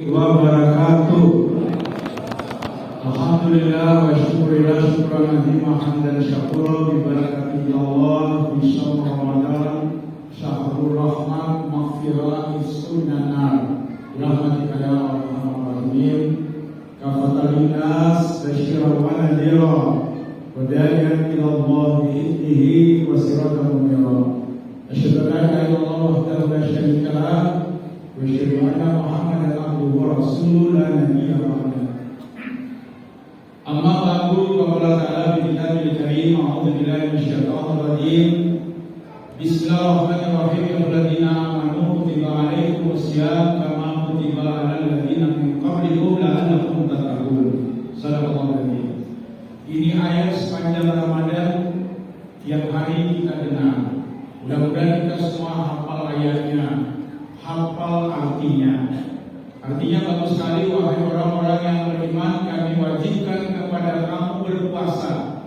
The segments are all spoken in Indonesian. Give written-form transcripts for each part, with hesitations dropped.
wabarakatuh. Alhamdulillah wa syukurillah syukran azimah hamdan syakura bi barakati Allah fi syahr Ramadan syahrul rahmat maghfirah sunanar rahmatika ya arhamar rahimin kafatal nas basyiran wa nadhira wa da'iyan ila Allah bi idnihi wa siratan munira. Asyhadu an la ilaha illallah wahdahu la syarika lah wa asyhadu anna Muhammadan abduhu wa rasuluhu la nabiyya ba'dahu. Amma ba'du, qala ta'ala bi kitabil karim, a'udzu billahi minasyaitonir rajim. Bismillahirrahmanirrahim. Ya ayyuhalladzina amanu kutiba 'alaikumus syiyam kama kutiba 'alal ladzina min qablikum la'allakum tattaqun. Shadaqallahu adzim. Ini ayat sepanjang Ramadan tiap hari kita dengar. Mudah-mudahan kita semua hafal ayatnya, hafal artinya. Artinya bagus sekali, wahai orang-orang yang beriman, kami wajibkan kepada kamu berpuasa.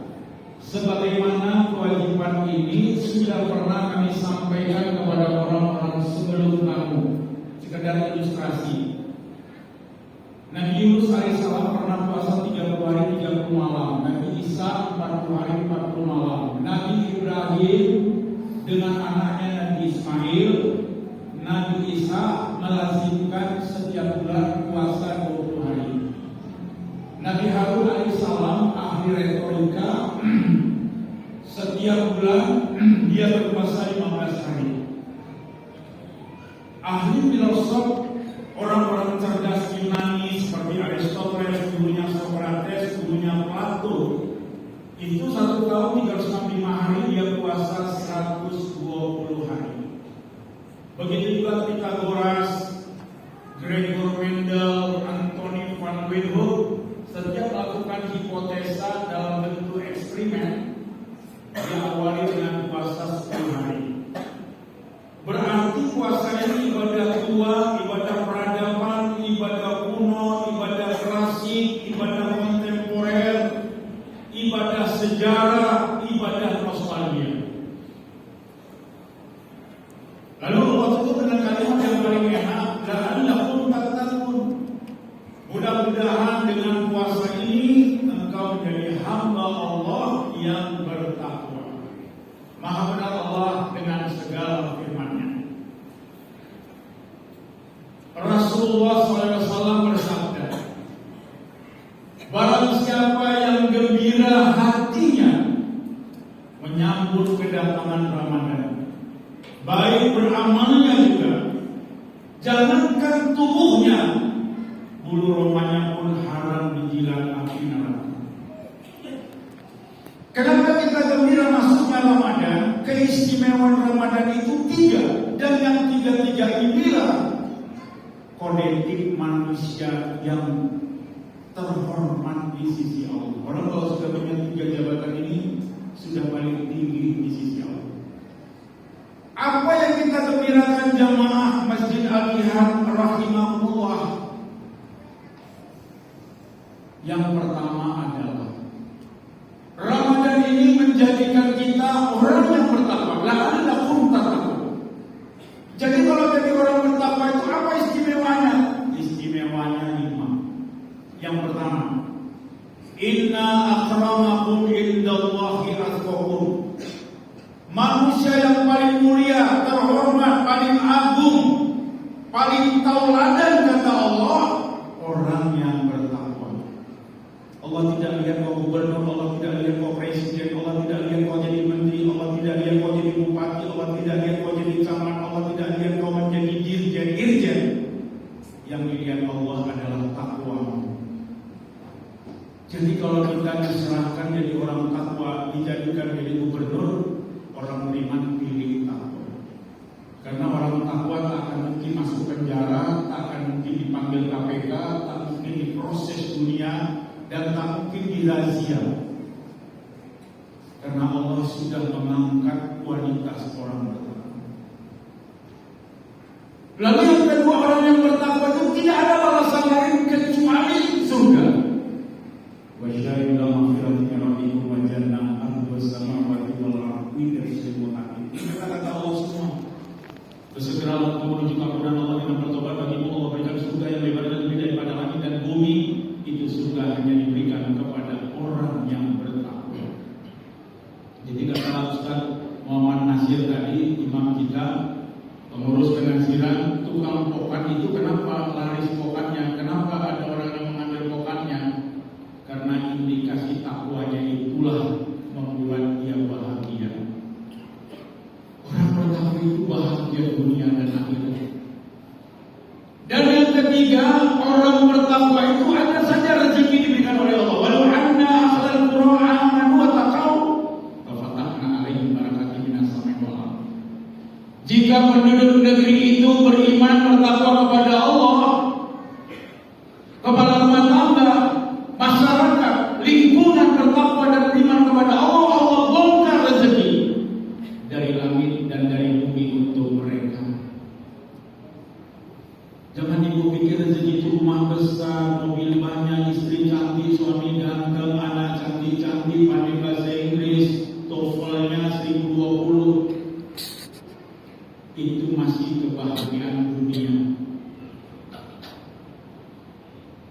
Sebagaimana kewajiban ini sudah pernah kami sampaikan kepada orang-orang sebelum kamu. Sekedar ilustrasi. Nabi Yunus alaihissalam pernah puasa 30 hari 30 malam. Nabi Isa 40 hari 40 malam. Nabi Ibrahim dengan anaknya Nabi Ismail, Nabi Isa melazimkan setiap bulan puasa 20 hari. Nabi Harun alaihissalam ahli retorika, setiap bulan dia berpuasa 15 hari. Ahli filosof, orang-orang cerdas Yunani seperti Aristoteles, gurunya Socrates, gurunya Plato, itu 1 tahun 365 hari dia puasa 120 hari. Begitu juga Pythagoras, Gregor Mendel, Anthony van Leeuwenhoek, setiap melakukan hipotesa dalam bentuk eksperimen diawali dengan puasa 10 hari. Berarti puasa ini ibadah tua, ibadah peradaban, ibadah kuno, ibadah klasik, ibadah kontemporer, ibadah sejarah, ibadah nostalgia. Lalu Allah tutup dengan kalimat yang paling enak, la'allakum tattaqun. Mudah-mudahan dengan puasa ini engkau menjadi hamba Allah yang bertakwa. Maha benar Allah dengan segala firman-Nya. Rasulullah SAW bersabda, barang siapa yang gembira hatinya menyambut kedatangan Ramadan, baik beramalnya juga, jangankan tubuhnya, bulu romanya pun haram dijilat api neraka. Kenapa kita gembira masuknya Ramadan? Keistimewaan Ramadan itu 3, dan yang 3-3 inilah kodetik manusia yang terhormat di sisi Allah. Orang kalau sudah punya 3 jabatan ini sudah paling tinggi di sisi Allah. Apa yang kita gembirakan jamaah Masjid Al-Ihad rahimahullah? Yang pertama adalah Ramadan ini menjadikan kita orang yang bertakwa. La'allakum tattaqun. Jadi kalau jadi orang bertakwa itu apa istimewanya? Istimewanya 5. Yang pertama, inna akramakum indallahi atqakum. Manusia yang paling mulia, terhormat, paling agung, paling tauladan kata Allah, orang yang bertakwa. Allah tidak lihat kau gubernur, Allah tidak lihat kau presiden, Allah tidak lihat kau jadi menteri, Allah tidak lihat kau jadi bupati, Allah tidak lihat kau jadi camat, Allah tidak lihat kau menjadi dirjen. Yang dilihat Allah adalah takwamu. Jadi kalau kita diserahkan jadi orang takwa, dijadikan jadi gubernur, orang beriman pilih takwa. Karena orang takwa tak akan mungkin masuk penjara, tak akan mungkin dipanggil KPK, tak mungkin diproses dunia, dan tak mungkin dirazia. Karena Allah sudah mengangkat kualitas orang bertakwa. Lalu yang kedua, orang yang bertakwa itu tidak ada balasan lain kecuali surga. Wa syahida maghfirati rabbikum wa jannah ardhus samawati wal ardi rizqul hakim. Ini kata Allah semua. Bersegeralah untuk menuju kemudahan Allah dengan bertobat bagimu, Allah berikan surga yang lebar dan tukang pokan itu kenapa laris pokannya? Kenapa ada orang yang mengambil pokannya? Karena indikasi takwanya itulah membuat dia bahagia. Orang bertakwa itu bahagia dunia dan akhirat. Dan yang ketiga, orang bertakwa itu ada saja rezeki diberikan oleh Allah. Walau anna ahlal qura amanu wa taqaw fafatahna alaihim barakatin minas samai wal ardh. Jika penduduk negeri itu beriman bertakwa kepada Allah, kepala rumah tangga, masyarakat, lingkungan bertakwa dan beriman kepada Allah, Allah bongkar rezeki dari langit dan dari bumi untuk mereka. Jangan ibu pikir rezeki itu rumah besar, mobil banyak, istri cantik, suami ganteng, anak cantik-cantik, pandai bahasa Inggris, TOEFL-nya 1020. Itu masih kebahagiaan dunia.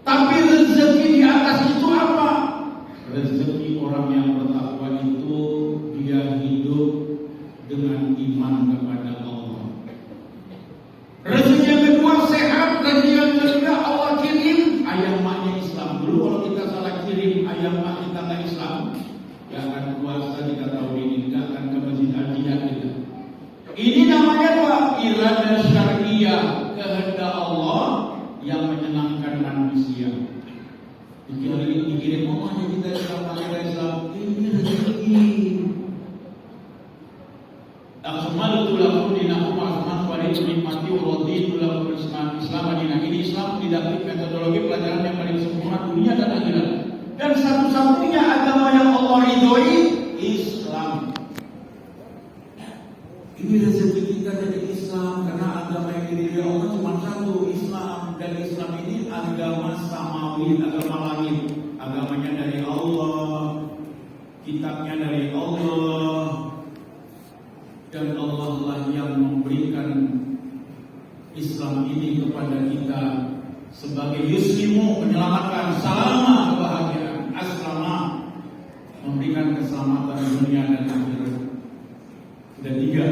Tapi rezeki di atas itu apa? Rezeki orang yang bertakwa itu dia hidup dengan iman kepada Allah. Rezeki yang kedua sehat, rezeki yang ketiga Allah kirim ayam maknya Islam. Dulu kalau kita salah kirim ayam mak kita ke Islam, ya akan puasa kita tahun ini, tidak akan ke masjid Al-Jihad kita. Ini namanya apa? Iradah syariah, kehendak Allah yang menyenangkan manusia. Dikirim omahnya kita Islam, ini rezeki. Akmaltu lakum dinakum wa atmamtu alaikum ni'mati wa raditu lakum Islam madinah. Ini Islam didaktik metodologi pelajaran yang paling sempurna dunia dan akhirat. Dan satu-satunya agama yang Allah ridhoi Islam. Ini rezeki kita dari Islam, karena agama yang diridhoi Allah cuma satu, Islam. Dan Islam ini agama samawi, agama langit. Agamanya dari Allah, kitabnya dari Allah. Dan Allah lah yang memberikan Islam ini kepada kita sebagai yuslimu, menyelamatkan, salama kebahagiaan, aslama, memberikan keselamatan dunia dan akhirat. Dan tiga,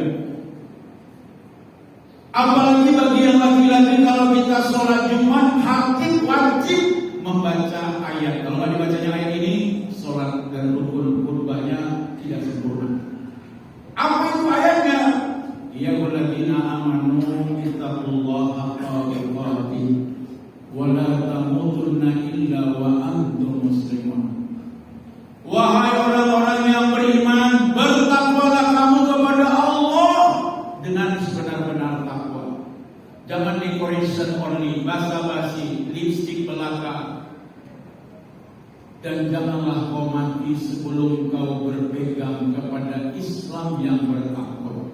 apalagi bagi yang laki-laki, kalau kita sholat Jumat, hakim wajib membaca ayat. Kalau nggak dibacanya ayat ini, sholat dan rukun khutbahnya tidak sempurna. Apa itu ayatnya? Ya walladzina amanu ittaqullaha haqqa tuqatih wa la tamutunna illa wa antum muslimun. Wahai orang-orang yang beriman, bertakwalah kamu kepada Allah dengan sebenar-benar takwa. Jangan decoration only, basa-basi, lipstick belaka. Dan janganlah kau mati sebelum kau berpegang kepada Islam yang bertakwa.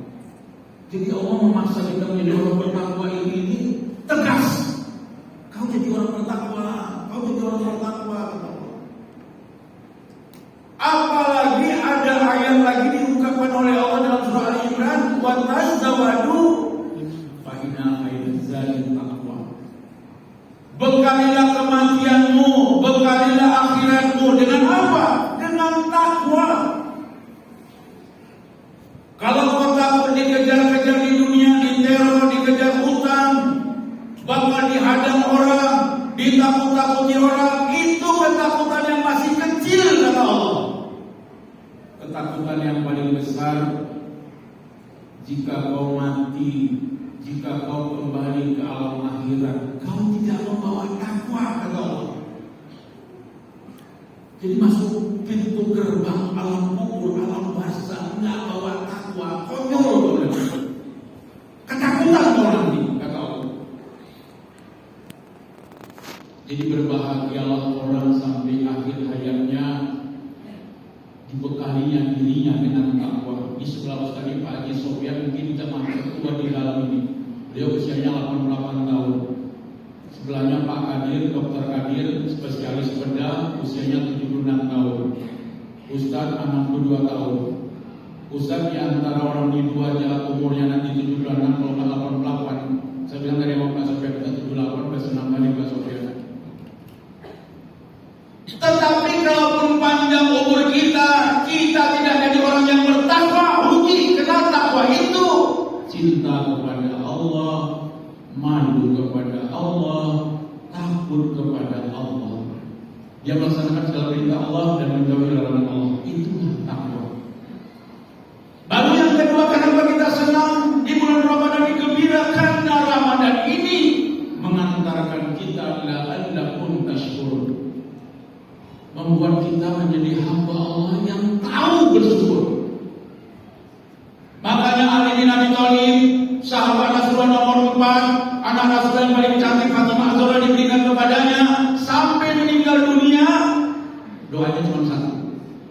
Jadi Allah memaksa kita menjadi orang bertakwa ini tegas. Kau jadi orang bertakwa, kau jadi orang bertakwa. Apalagi ada ayat lagi diungkapkan oleh Allah dalam surah Al-Imran, wa tazawwadu fa inna khairaz zadi taqwa. Bekalilah kematianmu, bekalilah akhiratmu dengan apa? Dengan takwa. Kalau kau takut dikejar-kejar di dunia, diteror, dikejar hutang, bakal dihadang orang, ditakut-takuti orang, itu ketakutan yang masih kecil kata Allah. Ketakutan yang paling besar, jika kau mati, jika kau kembali ke alam akhirat, kau tidak membawa takwa kata Allah. Jadi masuk pintu gerbang alam kubur, alam barzakh, nggak bawa takwa, konyol. Ketakutan orang ini kata Allah. Jadi berbahagialah orang sampai akhir hayatnya dibekalinya dirinya dengan takwa. Di sebelah Ustaz Pak Haji Sofyan mungkin jemaah ketua di dalam ini. Beliau usianya 88 tahun. Sebelahnya Pak Kadir, Dr. Kadir, spesialis bedah, usianya 76 tahun. Ustaz 62 tahun. Ustaz di antara orang di dua jalan umurnya nanti 76 kalau nggak 88. Saya bilang dari Pak Sofyan 78, bersenang kali Pak Sofyan. Tetapi kalaupun panjang umur kita tidak jadi orang yang bertakwa, rugi. Karena takwa itu cinta kepada Allah, takut kepada Allah. Dia melaksanakan segala perintah Allah dan menjauhi larangan Allah. Itulah takwa. Lalu yang kedua, kenapa kita senang di bulan Ramadan digembira? Karena Ramadan ini mengantarkan kita la'allakum tashkurun, membuat kita menjadi hamba Allah yang tahu bersyukur. Makanya Ali bin Abi Thalib, sahabat Rasulullah nomor 4, anak Rasulullah yang paling cantik, Fatimah Az-Zahra, diberikan kepadanya sampai meninggal dunia. Doanya cuma satu.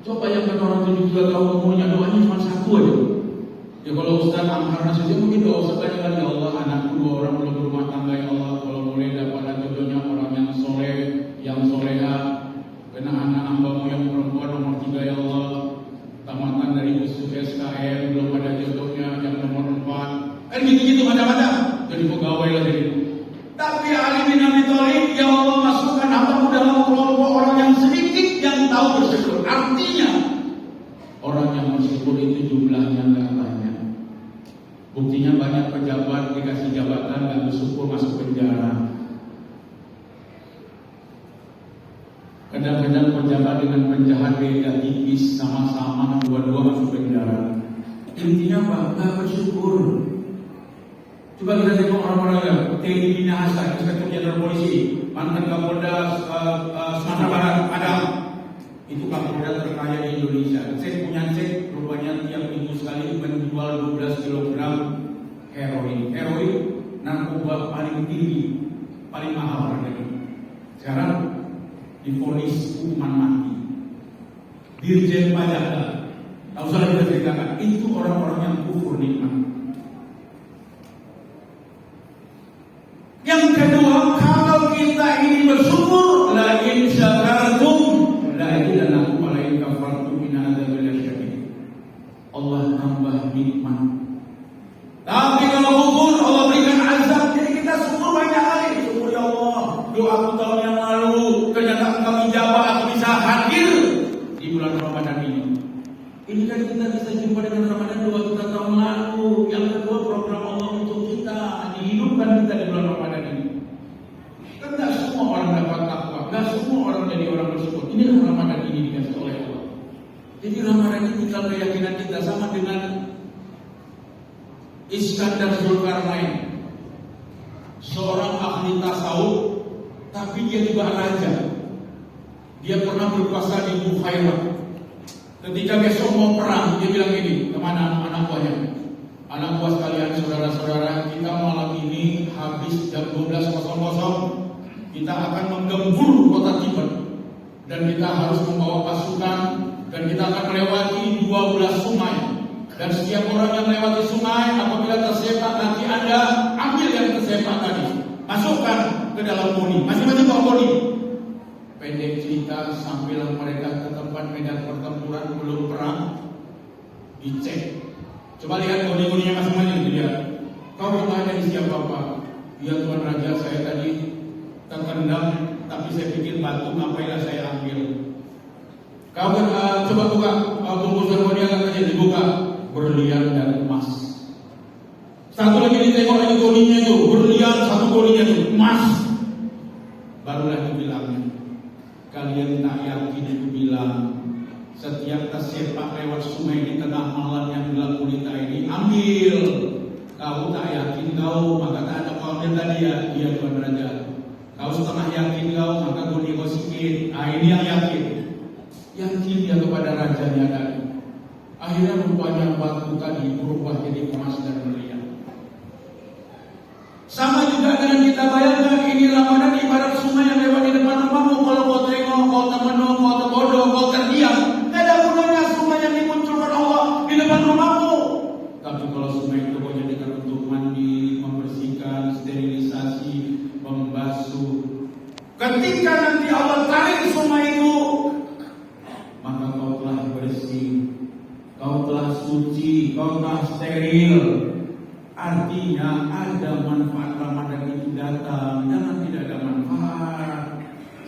Coba yang kan orang 72 tahun umurnya, doanya cuma satu aja. Ya kalau Ustaz Amhar Nasusi mungkin doa Ustaz banyak kali, ya Allah, anakku 2 orang belum berumah tangga, ya Allah, kalau boleh dapat jodohnya orang yang soleh, yang soleha. Karena anak hambamu yang perempuan nomor 3, ya Allah, tamatan dari usul SKM belum ada jodohnya, yang nomor 4. Kan gitu-gitu macam-macam. Jadi pegawai lah jadi. Tapi Ali bin Abi Thalib, ya Allah, masukkan hambamu dalam kelompok orang yang sedikit yang tahu bersyukur. Artinya orang yang bersyukur itu jumlahnya nggak banyak. Buktinya banyak pejabat dikasih jabatan nggak bersyukur masuk penjara. Kadang-kadang pejabat dengan penjahat beda tipis, sama-sama dua-dua masuk penjara. Intinya bangga bersyukur. Coba kita tengok orang-orang yang TNI Bina Hasan, Inspektur Jenderal Polisi, mantan Kapolda Sumatera Barat, Padang. Itu Kapolda terkaya di Indonesia. Saya punya cek, rupanya tiap minggu sekali menjual 12 kg heroin. Heroin narkoba paling tinggi, paling mahal harganya. Sekarang divonis hukuman mati. Dirjen pajak, tak usah kita ceritakan. Itu orang-orang yang kufur nikmat. Yang kedua, kalau kita ini bersyukur, la in syakartum la ilaha illa in kafartum min adzabil syadid. Allah tambah nikmat. Tapi kalau kufur, Allah berikan azab. Jadi kita syukur banyak kali. Syukur ya Allah, doaku tahun yang lalu ternyata Engkau ijabah, aku bisa hadir di bulan Ramadan ini. Ini kan kita bisa jumpa dengan Ramadan 2 juta tahun lalu. Yang kedua, program Allah untuk kita dihidupkan kita di bulan Ramadan ini. Kan tidak semua orang dapat takwa, tidak semua orang jadi orang bersyukur. Inilah Ramadan ini dikasih oleh Allah. Jadi Ramadan ini tinggal keyakinan kita, sama dengan Iskandar Zulkarnain, seorang ahli tasawuf, tapi dia juga raja. Dia pernah berkuasa di Bukhairah. Ketika besok mau perang, dia bilang gini kemana anak buahnya, anak buah sekalian, saudara-saudara, kita malam ini habis jam 12.00, kita akan menggempur kota Tibet, dan kita harus membawa pasukan, dan kita akan melewati 12 sungai, dan setiap orang yang melewati sungai, apabila tersepak nanti Anda ambil yang tersepak tadi, masukkan ke dalam bodi, masing-masing bawa bodi. Pendek cerita, sampailah mereka ke tempat medan pertempuran, belum perang, dicek. Coba lihat bodi-bodinya masing-masing, lihat. Kau bertanya isi apa-apa? Ya Tuan Raja, saya tadi tertendang, tapi saya pikir batu, ngapainlah saya ambil. Kau coba buka bungkusan bodi, angkat aja, dibuka, berlian dan emas. Satu lagi ditengok lagi bodinya itu, berlian, satu bodinya itu emas. Barulah dibilangnya, kalian tak yakin, itu bilang setiap tersepak lewat sungai di tengah malam yang gelap gulita ini, ambil. Kau tak yakin kau, maka tak ada kau ambil tadi ya, iya Tuan Raja. Kau setengah yakin kau, maka bodi kau sikit. Ini yang yakin. Yakin dia kepada rajanya tadi. Akhirnya rupanya batu tadi berubah jadi emas dan berlian. Sama juga dengan kita bayangkan, ini Ramadan ibarat sungai yang lewat di depan rumahmu. Kalau kau tengok, kau termenung, kau terbodoh, kau terdiam, tidak ada gunanya sungai yang dimunculkan Allah di depan rumahmu. Tapi kalau sungai itu kau jadikan untuk mandi, membersihkan, sterilisasi, membasuh, ketika nanti Allah tarik sungai itu, maka kau telah bersih, kau telah suci, kau telah steril. Artinya ada manfaat Ramadan itu datang, jangan tidak ada manfaat.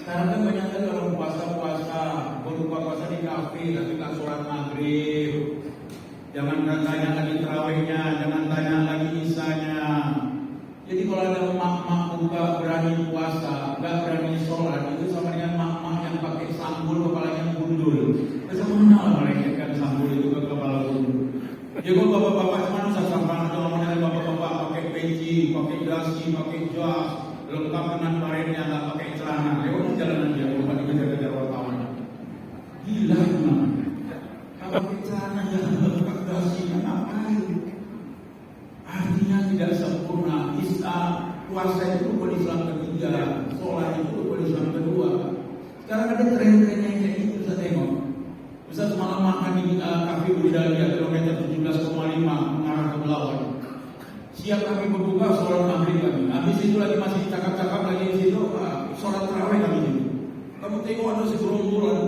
Sekarang kan banyak sekali orang puasa-puasa, berbuka puasa di kafe tapi nggak sholat maghrib. Jangan tanya lagi terawihnya, jangan tanya lagi isanya. Jadi kalau ada emak-emak buka berani puasa, nggak berani puasa itu rukun Islam ketiga, sholat itu rukun Islam kedua. Sekarang ada tren-tren yang kayak gitu, saya tengok. Bisa semalam makan di kafe Budaya kilometer 17,5 mengarah ke Belawan. Siap kami berbuka sholat maghrib kami. Habis itu lagi masih cakap-cakap lagi di situ, sholat tarawih kami itu. Kamu tengok ada segerombolan,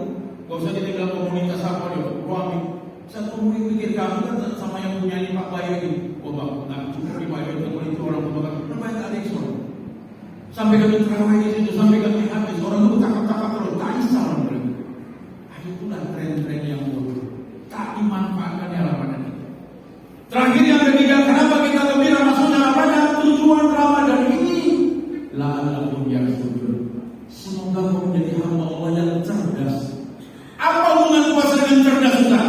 gak usah kita bilang komunitas apa dia, ruang. Satu murid pikir kami kan sama yang punya ini Pak Bayu ini. Oh bang, nggak cukup di Bayu itu orang membakar. Kenapa tak ada yang sholat? Sampai kami tarawih di situ, sampai kami habis orang itu cakap-cakap terus, tak isah orang bilang. Itulah tren-tren yang bodoh, tak dimanfaatkan Ramadan. Terakhir yang ketiga, kenapa kita gembira masuknya Ramadan? Tujuan Ramadan ini la'allakum yarshudun. Semoga kau menjadi hamba Allah yang cerdas. Apa hubungan puasa dengan cerdas Ustaz?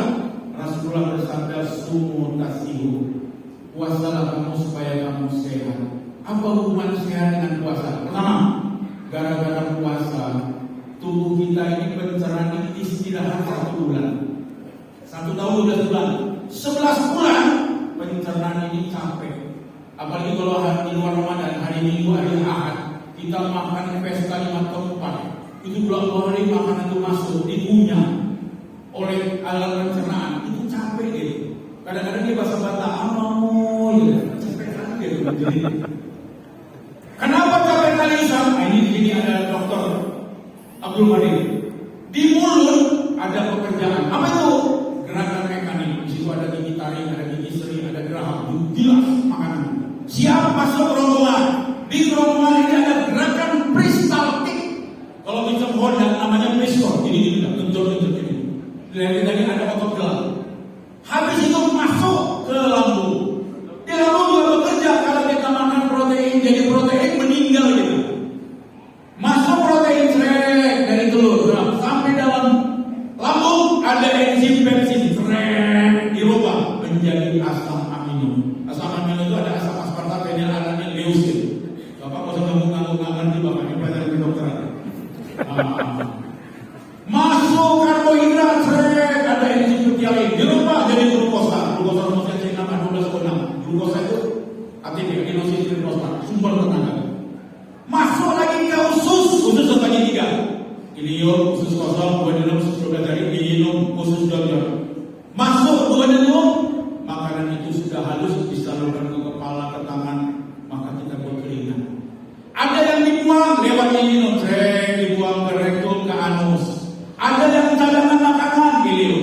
Rasulullah bersabda, sumu tasihu. Puasalah kamu supaya kamu sehat. Apa hubungan sehat dengan puasa? Pertama, gara-gara puasa tubuh kita ini pencernaan istirahat 1 bulan. 1 tahun 12 bulan. 11 bulan pencernaan ini capek. Apalagi kalau hari di luar Ramadan, hari Minggu, hari Ahad, kita makan pesta 5 tempat. Itu 2 hari makanan itu masuk, dikunyah oleh alat pencernaan. Itu capek deh. Kadang-kadang dia basa-basa amoy, capek kan dia. Kenapa capek kali Ustaz? Ini di sini ada dokter Abdul Madir. Di mulut ada pekerjaan. Apa itu? Gerakan mekanik. Di situ ada gigi taring, ada gigi seri, ada geraham. Gilas makanan. Siap masuk rombongan. Di rombongan ini ada gerakan peristaltik. Kalau kita Honda namanya pistol. Ini genjot-genjot ini. Dari tadi ada otot gelang. Habis itu masuk ke lambung. Di lambung juga bekerja. Kalau kita makan protein, jadi protein meninggal gitu. Masuk protein serelek dari telur sampai dalam lambung ada enzim pepsin dirubah menjadi asam amino. Asam amino itu ada asam aspartat, fenilalanine, leucin. Bapak nggak usah ngomong-ngomong di bapak ini belajar di dokteran. Masuk karbohidrat ada enzim peptidain dirubah jadi glukosa. Glukosa rumusnya C6H12O6. Glukosa itu ATP, adenosin trifosfat, sumber tenaga. Masuk lagi ke usus terbagi 3. Ilium, usus kosong, duodenum, usus progatari, ileum, usus gagal. Masuk duodenum, makanan itu sudah halus disalurkan ke kepala, ke tangan, maka kita berkeringat. Ada yang dibuang lewat ileum, dibuang ke rektum, ke anus. Ada yang cadangan makanan, ileum.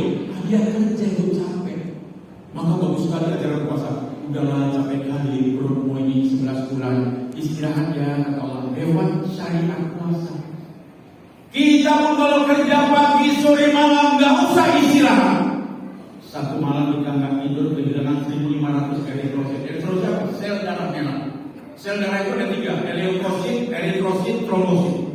Dia kerja itu capek. Maka bagus sekali ajaran puasa. Udahlah capek kali perutmu ini 11 bulan. Istirahat ya kata Allah. Lewat syariat puasa. Kita pun kalau kerja pagi, sore, malam nggak usah istirahat. 1 malam kita nggak tidur kehilangan 1.500 eritrosit. Eritrosit apa? Sel darah merah. Sel darah itu ada 3, eritrosit, trombosit.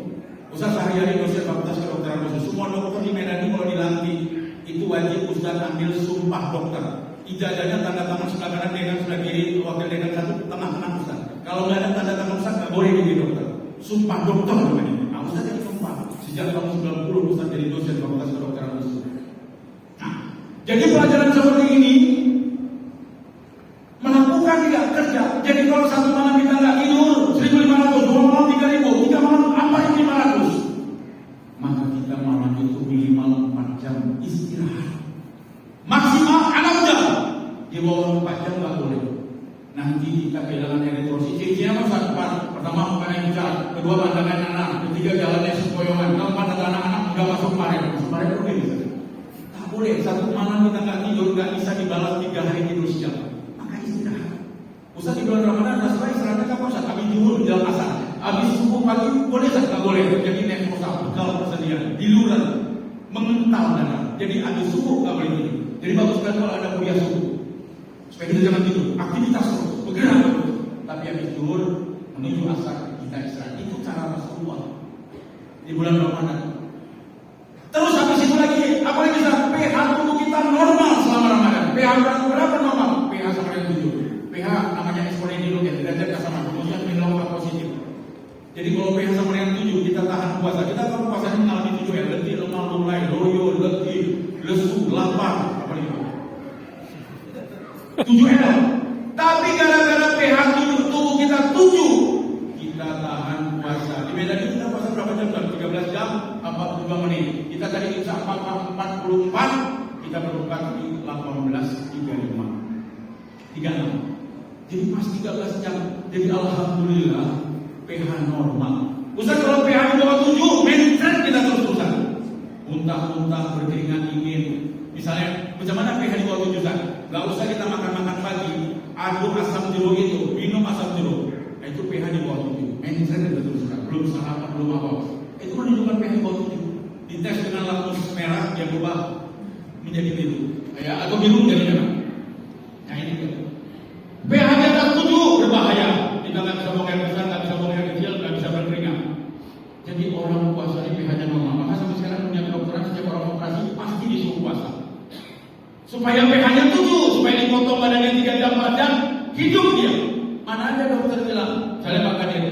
Ustaz sehari-hari dosen fakultas kedokteran khusus. Semua dokter di Medan ini kalau dilantik itu wajib Ustaz ambil sumpah dokter. Ijazahnya tanda tangan sebelah kanan, dekan sebelah kiri, wakil dekan 1, tengah-tengah Ustaz. Kalau nggak ada tanda tangan Ustaz nggak boleh jadi dokter. Sumpah dokter namanya. Nah Ustaz jadi sumpah. Sejak tahun 90 Ustaz jadi dosen fakultas kedokteran khusus. Nah, jadi pelajaran seperti ini melakukan tidak kerja. Jadi kalau 1 malam kita nggak tidur 1.500, 2 malam 3.000, 3 malam 4.500. Maka kita malam itu minimal 4 jam istirahat. Maksimal 6 jam. Di bawah 4 jam nggak boleh. Nanti kita kehilangan eritrosit. Ciri-cirinya apa? Pertama bukan yang besar, kedua pandangan anak, ketiga jalannya sempoyongan, keempat adalah anak-anak nggak masuk paret. Masuk paret itu bisa. Tak boleh. 1 malam kita nggak tidur, nggak bisa dibalas 3 hari tidur siang. Maka istirahat. Ustaz di bulan Ramadan setelah istirahatnya kapan Ustaz? Habis zuhur jalan asar, habis subuh pagi boleh Ustaz? Nggak boleh. Jadi nekrosa, bekal persediaan, diluran, mengental darah. Jadi habis subuh nggak boleh tidur. Jadi bagus sekali kalau ada kuliah subuh. Supaya kita jangan tidur, aktivitas terus, bergerak terus. Tapi habis zuhur menuju asar kita istirahat. Itu cara Rasulullah di bulan Ramadan. Terus habis itu lagi, apa lagi Ustaz? pH tubuh kita normal selama Ramadan. pH berapa normal? pH sama dengan 7. pH namanya esporidil ya, derajat kesamaan, kemudian mineral positif. Jadi kalau pH sama dengan 7, kita tahan puasa. Kita tahu puasanya mengalami 7 ya, letih, lemah, mulai, loyo, letih, lesu, lapar, apa lagi? 7 enak. Tapi gara-gara pH tubuh kita 7, 42 menit. Kita tadi bisa 44, kita berbuka di 18.35. 36. Jadi pas 13 jam. Jadi alhamdulillah pH normal. Ustaz, kalau pH di bawah 7, mencret kita terus-terusan. Muntah-muntah, berkeringat dingin. Misalnya, macam mana pH di bawah 7 Ustaz? Gak usah kita makan-makan pagi, aduk asam jeruk itu, minum asam jeruk. Nah, itu pH di bawah 7. Mencret kita terus-terusan. Belum sarapan, belum apa. Itu menunjukkan pH di bawah 7. Dites dengan lakmus merah, dia berubah menjadi biru. Ya, atau biru menjadi merah. Nah, ini dia. pH di atas 7 berbahaya. Kita nggak bisa buang air besar, nggak bisa buang air kecil, nggak bisa berkeringat. Jadi orang puasa ini pH-nya normal. Maka sampai sekarang punya kedokteran setiap orang operasi pasti disuruh puasa. Supaya pH-nya 7, supaya dipotong badannya 3 jam 4 jam, hidup dia. Mana ada dokter bilang, saya makan ini,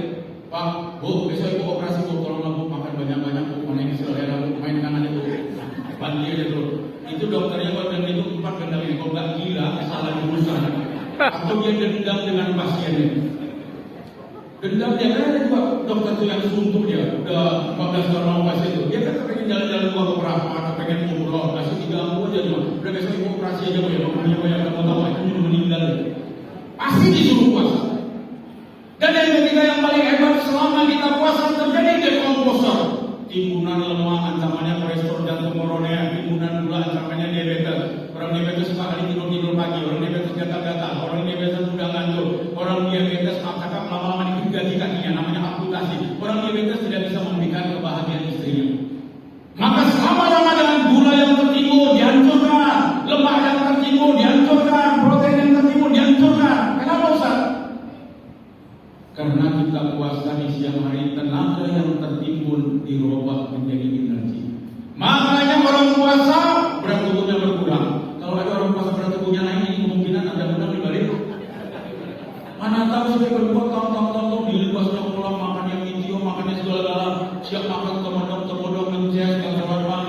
Pak, Bu, besok ibu operasi Bu, tolonglah Bu makan banyak-banyak Bu, mana ini selera Bu, main kanan itu, bantu aja dulu. Itu dokternya kalau bilang itu 4 gendang ini, kalau nggak gila, salah diurusan. Atau dia dendam dengan pasiennya. Dendam dia kan ada juga dokter tuh yang suntuk dia udah 14 tahun operasi itu. Dia kan pengen jalan-jalan keluar ke berapa atau pengen umroh, kasih 3 aja cuma. Udah besok ibu operasi aja ya, makanya banyak kamu tahu itu meninggal. Pasti disuruh puasa. Dan yang ketiga yang paling hebat, selama kita puasa terjadi dekomposer. Timbunan lemak, ancamannya kolesterol jantung koroner, timbunan gula, ancamannya diabetes. Orang diabetes suka hari tidur pagi, orang diabetes gatal-gatal, orang diabetes mudah ngantuk, orang diabetes cakap lama-lama diganti kakinya, namanya amputasi. Orang diabetes tidak bisa memberikan kebahagiaan istrinya. Maka selama Ramadan, gula yang tertimbun dihancurkan, lemak yang tertimbun dihancurkan, protein yang tertimbun dihancurkan. Kenapa Ustaz? Karena kita puasa di siang hari, tenaga yang tertimbun dirubah menjadi energi. Makanya orang puasa berat tubuhnya berkurang. Kalau ada orang puasa berat tubuhnya naik, ini kemungkinan ada benar dibalik. Mana tahu sampai berbuat tahun-tahun di luar sudah pulang makan yang hijau, makannya segala-gala, siap makan tomodok, menjes, kawan-kawan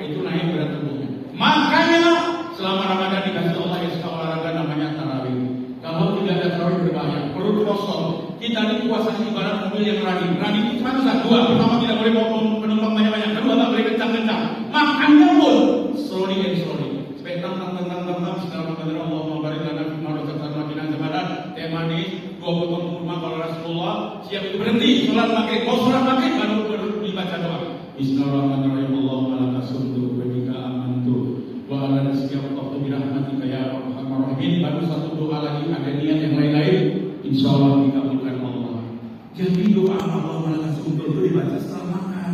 itu naik berat tubuhnya. Makanya selama Ramadan dikasih Allah ya olahraga namanya tarawih. Kalau tidak ada tarawih berbahaya, perut kosong. Kita ini puasa ibarat mobil yang running itu cuma dua. Pertama tidak boleh bawa penumpang banyak-banyak, kedua tak boleh kencang-kencang. Makannya pun slowly and slowly. Supaya tentang Bismillahirrahmanirrahim. Allahumma barik lana fi ma razaqtana wa qina adzabannar. Teh manis, 2 potong kurma kalau Rasulullah siap itu berhenti sholat maghrib. Mau sholat maghrib baru dibaca doa. Bismillahirrahmanirrahim. Allahumma laka sumtu wa bika amantu wa ala rizqika wa taqtu bi rahmatika ya arhamar rahimin. Baru satu doa lagi, ada niat yang lain-lain, insyaallah dikabulkan Allah. Jadi doa Allahumma laka sumtu itu dibaca setelah makan.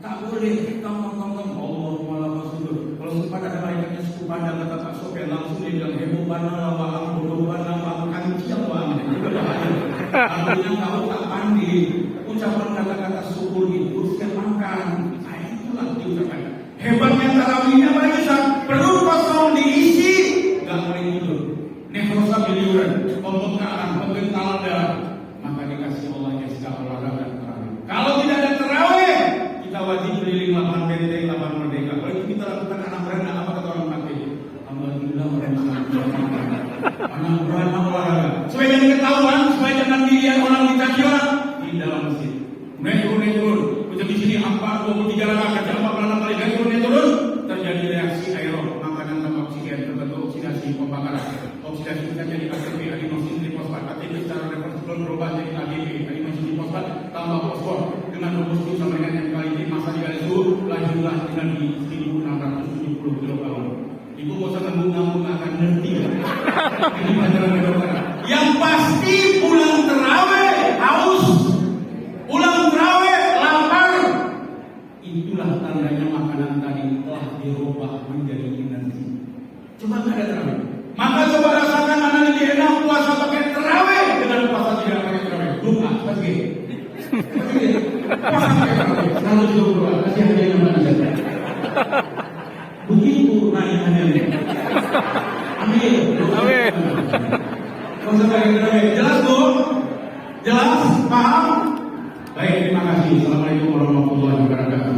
Tak boleh tong-tong Allahumma laka sumtu. Kalau sempat ada malaikatnya suku pandang kata Pak Sofyan langsung dia bilang heboh bana wa bodoh bana wa kancil wa. Artinya kalau tak pandai ucapan kata-kata syukur itu setiap makan. Nah itulah diucapkan. Hebatnya tarawihnya apa lagi Ustaz? Perut kosong diisi, gak boleh tidur. Nefrosa biliuran, pembengkakan, pembentalan darah. Maka dikasih Allah ya segala olahraga tarawih. Kalau tidak ada tarawih, kita wajib keliling lapangan benteng, lapangan merdeka. Kalau itu kita lakukan anak berenang, apa kata orang pakai? Alhamdulillah berenang. Anak berenang olahraga. Supaya jangan ketahuan, supaya jangan dilihat orang dicaci orang di dalam masjid. Naik turun. Macam di sini 23 rakaat, kaca 46 kali naik turun, terjadi reaksi aerob, makanan tanpa oksigen terbentuk oksidasi pembakaran. Oksidasi bisa jadi ATP, adenosin trifosfat. ATP secara reversibel berubah jadi ADP, adenosin trifosfat tambah fosfor dengan rumus itu sama dengan yang kali ini masa dikali suhu lanjutlah dengan di 1670 kilokalori. Ibu mau usah nanggung akan ngerti. Ini pelajaran kedokteran. Yang pasti pulang terawih haus, pulang terawih lapar. Itulah tandanya makanan tadi telah dirubah menjadi energi. Coba nggak ada terawih. Maka coba rasakan mana lebih enak puasa pakai terawih dengan puasa tidak pakai terawih. Lupa, pasti. Puasa pakai terawih. Selalu berdoa. Kasih hadiah yang mana saja. Begitu naik-naiknya. Amin. Amin. Puasa pakai terawih. Jelas Bu? Jelas? Paham? Baik, terima kasih. Assalamualaikum warahmatullahi wabarakatuh.